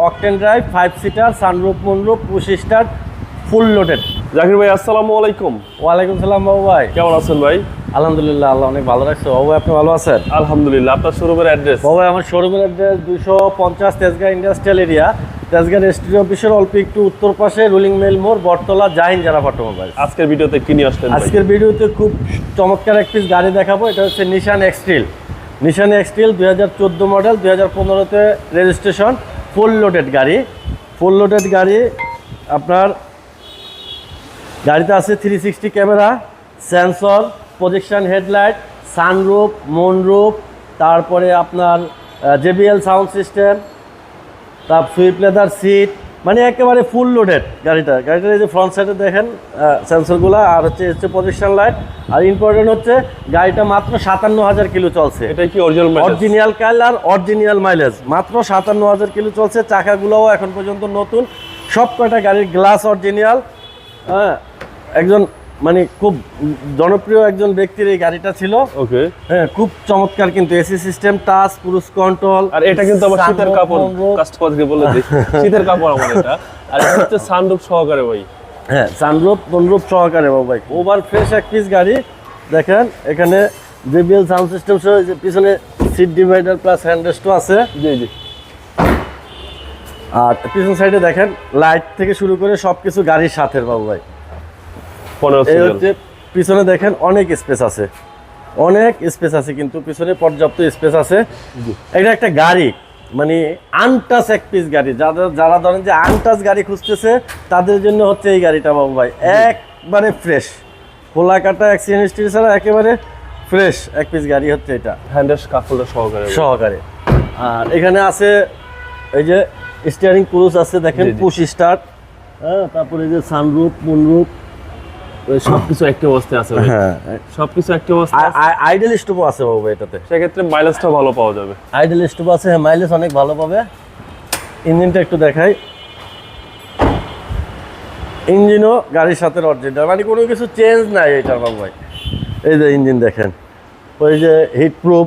Octane drive 5 seater sunroof moonroof push start full loaded. Zakir ভাই আসসালামু আলাইকুম। ওয়ালাইকুম সালাম বাবু ভাই, কেমন আছেন ভাই? আলহামদুলিল্লাহ, আল্লাহ অনেক ভালো রাখছে। বাবু ভাই আপনি ভালো আছেন? আলহামদুলিল্লাহ। আপনার শোরুমের অ্যাড্রেস? বাবু ভাই আমার শোরুমের address 250 Tejgaon industrial area, Tejgaon রেস্টুরি অফিসের অল্প একটু উত্তর পাশে রুলিং মিল মোড়, বটতলা, জাহিন জারা অটোমোবাইল। আজকের ভিডিওতে কি নিয়ে আসলেন ভাই? আজকের ভিডিওতে খুব চমৎকার এক পিস গাড়ি দেখাবো। এটা হচ্ছে নিশান এক্সট্রিল। নিশান এক্সট্রিল 2014 মডেল, 2015-তে রেজিস্ট্রেশন, ফুল লোডেড গাড়ি। ফুল লোডেড গাড়ি আপনার গাড়িতে আছে 360 camera, sensor, projection headlight, sunroof, moonroof, তারপরে আপনার JBL সাউন্ড সিস্টেম, তার সুইপ লেদার সিট, মানে একেবারে ফুল লোডেড গাড়িটার এই যে ফ্রন্ট সাইডে দেখেন সেন্সরগুলো, আর হচ্ছে প্রজেকশন লাইট। আর ইম্পর্টেন্ট হচ্ছে গাড়িটা মাত্র 57,000 কিলো চলছে। এটা কি অরিজিনাল কালার, অরিজিনাল মাইলেজ, মাত্র 57,000 কিলো চলছে। চাকাগুলোও এখন পর্যন্ত নতুন, সব কয়টা গাড়ির গ্লাস অরিজিনাল। হ্যাঁ, একজন মানে খুব জনপ্রিয় একজন ব্যক্তির এই গাড়িটা ছিল। ওকে, হ্যাঁ, খুব চমৎকার। কিন্তু AC system, touch, cruise control. আর এটা কিন্তু আবার শীতের কাপড়, কাস্টমারকে বলে দিই শীতের কাপড় আমার এটা। আর এটা হচ্ছে সানরুফ সহকারে ভাই। হ্যাঁ, সানরুফ মুনরুফ সহকারে বাবু ভাই, ওভার ফ্রেশ এক পিস গাড়ি। দেখেন এখানে JBL সাউন্ড সিস্টেম সহ যে পিছনে সিট ডিভাইডার প্লাস হ্যান্ডরেস্টও আছে। জি জি। আর পিছন সাইডে দেখেন লাইট থেকে শুরু করে সবকিছু গাড়ির সাথে বাবু ভাই। 15 এই হচ্ছে পিছনে দেখেন অনেক স্পেস আছে, অনেক স্পেস আছে, কিন্তু পিছনে পর্যাপ্ত স্পেস আছে। এটা একটা গাড়ি মানে আনটাচ এক পিস গাড়ি। যারা ধরেন যে আনটাচ গাড়ি খুঁজতেছে তাদের জন্য হচ্ছে এই গাড়িটা বাবু ভাই। একবারে ফ্রেশ, খোলা কাটা অ্যাক্সিডেন্ট হিস্ট্রি ছাড়া একেবারে ফ্রেশ এক পিস গাড়ি হচ্ছে এটা, হ্যান্ডেস কাপড়টা সহকারে। আর এখানে আছে এই যে স্টিয়ারিং ক্রুজ আছে, দেখেন পুশ স্টার্ট। হ্যাঁ, তারপরে এই যে সানরুফ মুনরুফ সবকিছু একটি অবস্থায় আছে। হ্যাঁ, সবকিছু একটি অবস্থায়। আইডল স্টপও আছে বাবু এটাতে, সেক্ষেত্রে মাইলেজটা ভালো পাওয়া যাবে। আইডল স্টপ আছে, হ্যাঁ, মাইলেজ অনেক ভালো পাবে। ইঞ্জিনটা একটু দেখাই, ইঞ্জিনও গাড়ির সাথে অরিজিনাল, মানে কোনো কিছু চেঞ্জ নাই এটার বাবু ভাই। এই যে ইঞ্জিন দেখেন, ওই যে হিট প্রুফ,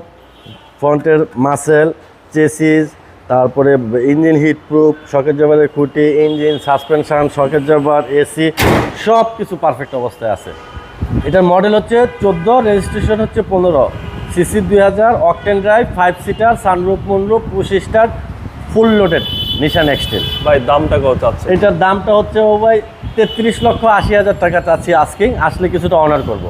ফ্রন্টের মাসেল, চেসিস, তারপরে ইঞ্জিন হিট প্রুফ, শকের জাবারের খুঁটি, ইঞ্জিন, সাসপেনশন, শকের জাবার, এসি, সব কিছু পারফেক্ট অবস্থায় আছে। এটার মডেল হচ্ছে 14, রেজিস্ট্রেশন হচ্ছে 15, CC 2000, octane drive 5 seater, sunroof moonroof push start full loaded Nissan X-Trail. ভাই দামটা কত চাচ্ছে? এটার দামটা হচ্ছে ও ভাই 33,80,000 টাকা চাচ্ছি আস্কিং, আসলে কিছুটা অনার করব।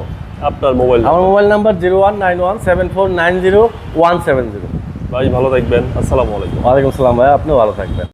আপনার মোবাইল? আমার মোবাইল নাম্বার 01917490 170। ভাই ভালো থাকবেন, আসসালামু আলাইকুম। ওয়ালাইকুম আসসালাম ভাই, আপনিও ভালো থাকবেন।